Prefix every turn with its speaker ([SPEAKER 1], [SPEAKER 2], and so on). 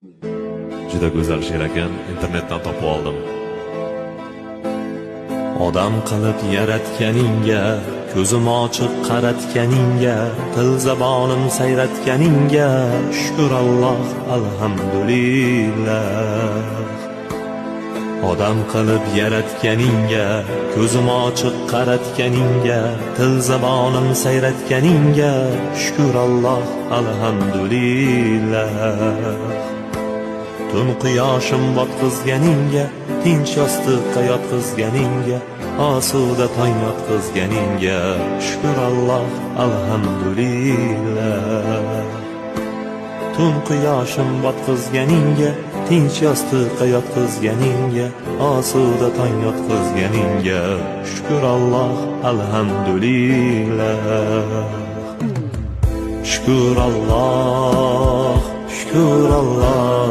[SPEAKER 1] Juda go'zal she'r ekan, internetdan topib oldim. Odam qilib yaratganingga, ko'zim ochiq qaratganingga, til zabonim sayratganingga, shukr Alloh, alhamdulillah. Odam qilib yaratganingga, ko'zim ochiq qaratganingga, til zabonim sayratganingga, shukr Alloh, alhamdulillah. Tun quyoshim botqizganingga, tinch yostiqqa yotqizganingga, osuda tong yotqizganingga, shukr Alloh, alhamdulillah. Tun quyoshim botqizganingga, tinch yostiqqa yotqizganingga, osuda tong yotqizganingga, shukr Alloh, alhamdulillah. Shukr Alloh, shukr Alloh.